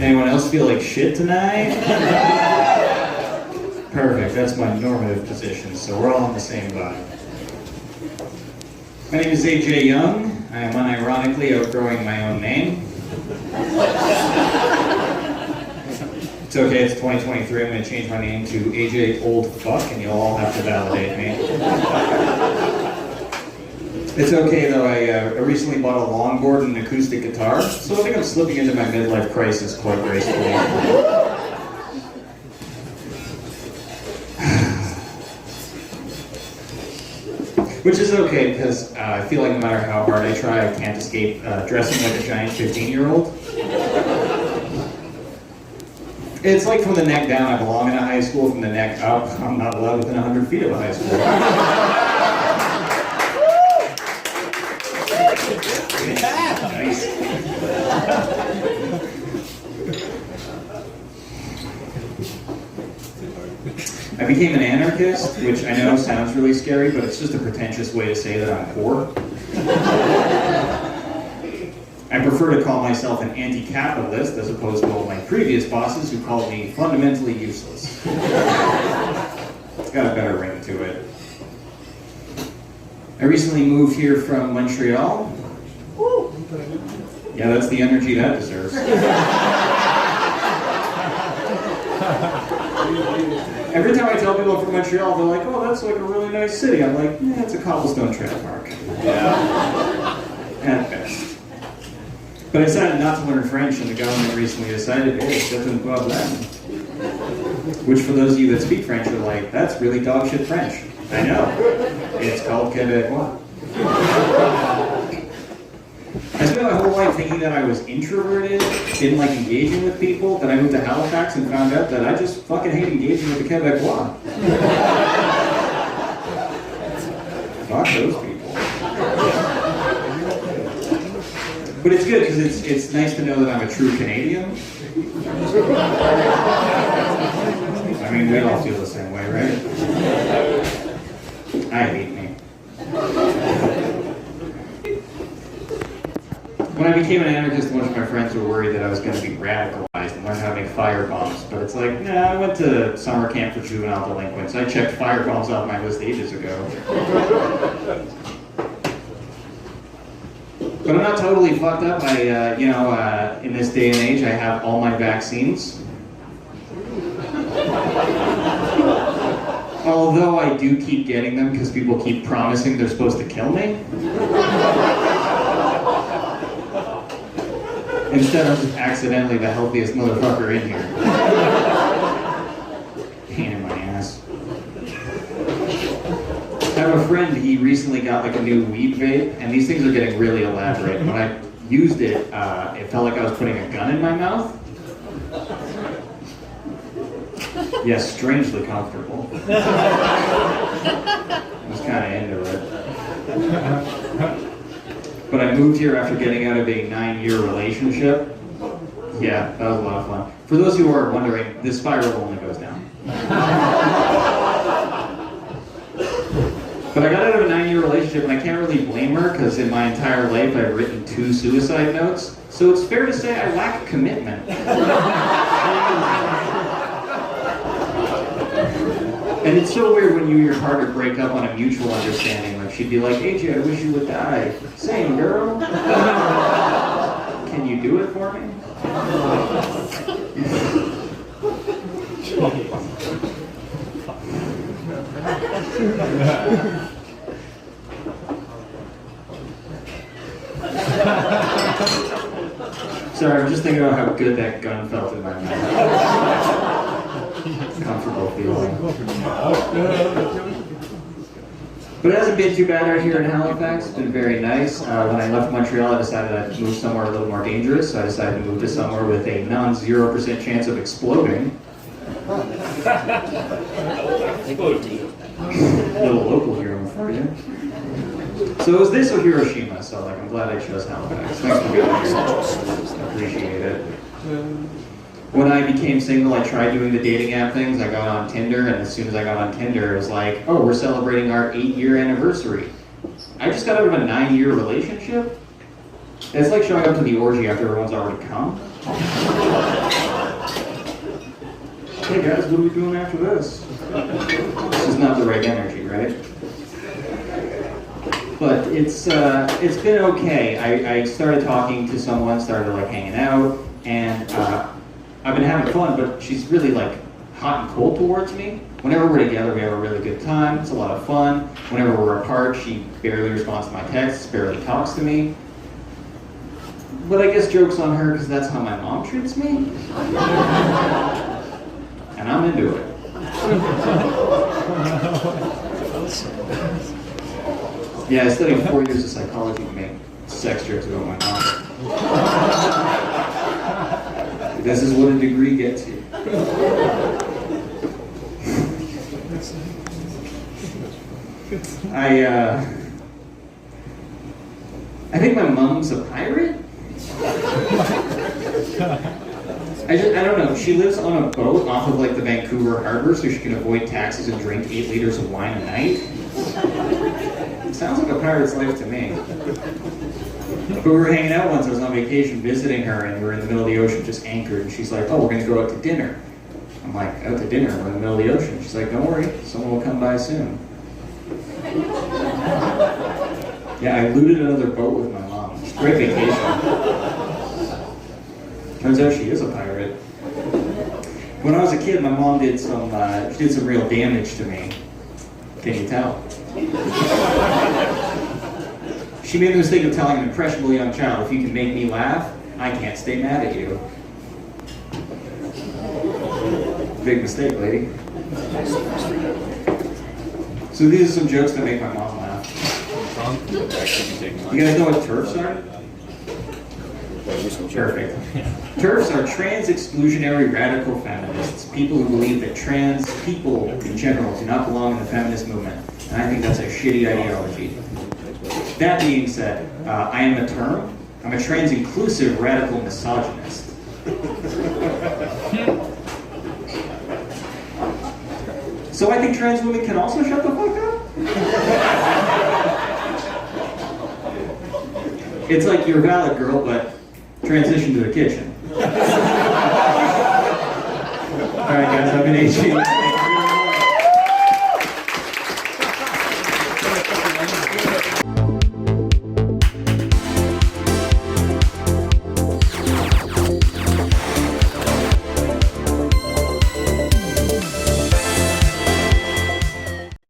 Anyone else feel like shit tonight? Perfect, that's my normative position, so we're all on the same vibe. My name is AJ Young. I am unironically outgrowing my own name. It's okay, it's 2023, I'm going to change my name to AJ Old Fuck, and you'll all have to validate me. It's okay though, I recently bought a longboard and an acoustic guitar, so I think I'm slipping into my midlife crisis quite gracefully. Which is okay, because I feel like no matter how hard I try, I can't escape dressing like a giant 15-year-old. It's like from the neck down, I belong in a high school. From the neck up, I'm not allowed within 100 feet of a high school. Nice. I became an anarchist, which I know sounds really scary, but it's just a pretentious way to say that I'm poor. I prefer to call myself an anti-capitalist as opposed to all my previous bosses who called me fundamentally useless. It's got a better ring to it. I recently moved here from Montreal. Yeah, that's the energy that deserves. Every time I tell people I'm from Montreal, they're like, oh, that's like a really nice city. I'm like, yeah, it's a cobblestone trail park. Yeah. At best. But I decided not to learn French, and the government recently decided, hey, c'est un problème. Which for those of you that speak French are like, that's really dog shit French. I know. It's called Québécois. I spent my whole life thinking that I was introverted, didn't like engaging with people. Then I moved to Halifax and found out that I just fucking hate engaging with the Québécois. Fuck those people. But it's good because it's nice to know that I'm a true Canadian. I mean, we all feel the same way, right? I hate me. When I became an anarchist, a bunch of my friends were worried that I was going to be radicalized and learn how to make fire bombs. But it's like, nah, I went to summer camp for juvenile delinquents. I checked fire bombs off my list ages ago. But I'm not totally fucked up. In this day and age, I have all my vaccines. Although I do keep getting them because people keep promising they're supposed to kill me. Instead, I'm just accidentally the healthiest motherfucker in here. Pain in my ass. I have a friend, he recently got like a new weed vape, and these things are getting really elaborate. When I used it, it felt like I was putting a gun in my mouth. Yes, strangely comfortable. I was kind of into it. But I moved here after getting out of a 9-year relationship. Yeah, that was a lot of fun. For those who are wondering, this spiral only goes down. But I got out of a 9-year relationship, and I can't really blame her, because in my entire life I've written 2 suicide notes. So it's fair to say I lack commitment. And it's so weird when you and your partner break up on a mutual understanding. Like, she'd be like, AJ, I wish you would die. Same, girl. Can you do it for me? Sorry, I'm just thinking about how good that gun felt in my mouth. Comfortable feeling. But it hasn't been too bad out here in Halifax. It's been very nice. When I left Montreal, I decided I'd move somewhere a little more dangerous. So I decided to move to somewhere with a non-0% chance of exploding. Little local hero for you. So it was this or Hiroshima, so like I'm glad I chose Halifax. Thanks for being here. Appreciate it. When I became single, I tried doing the dating app things. I got on Tinder, and as soon as I got on Tinder, it was like, oh, we're celebrating our 8-year anniversary. I just got out of a 9-year relationship. It's like showing up to the orgy after everyone's already come. Hey guys, what are we doing after this? This is not the right energy, right? But it's been okay. I started talking to someone, started like hanging out, and I've been having fun, but she's really like hot and cold towards me. Whenever we're together, we have a really good time. It's a lot of fun. Whenever we're apart, she barely responds to my texts, barely talks to me. But I guess joke's on her because that's how my mom treats me. And I'm into it. Yeah, I studied 4 years of psychology to make sex jokes about my mom. This is what a degree gets you. I think my mom's a pirate. I don't know. She lives on a boat off of like the Vancouver harbor so she can avoid taxes and drink 8 liters of wine a night. Sounds like a pirate's life to me. But we were hanging out once. I was on vacation visiting her, and we were in the middle of the ocean just anchored. And she's like, oh, we're going to go out to dinner. I'm like, out to dinner? We're in the middle of the ocean. She's like, don't worry. Someone will come by soon. Yeah, I looted another boat with my mom. Great vacation. Turns out she is a pirate. When I was a kid, my mom did some real damage to me. Can you tell? She made the mistake of telling an impressionable young child, if you can make me laugh, I can't stay mad at you. Big mistake, lady. So these are some jokes that make my mom laugh. You guys know what TERFs are? Perfect. TERFs are trans-exclusionary radical feminists, people who believe that trans people in general do not belong in the feminist movement. And I think that's a shitty ideology. That being said, I am a term. I'm a trans-inclusive radical misogynist. So I think trans women can also shut the fuck up? It's like you're a valid girl, but transition to the kitchen. Alright guys, I've been AG.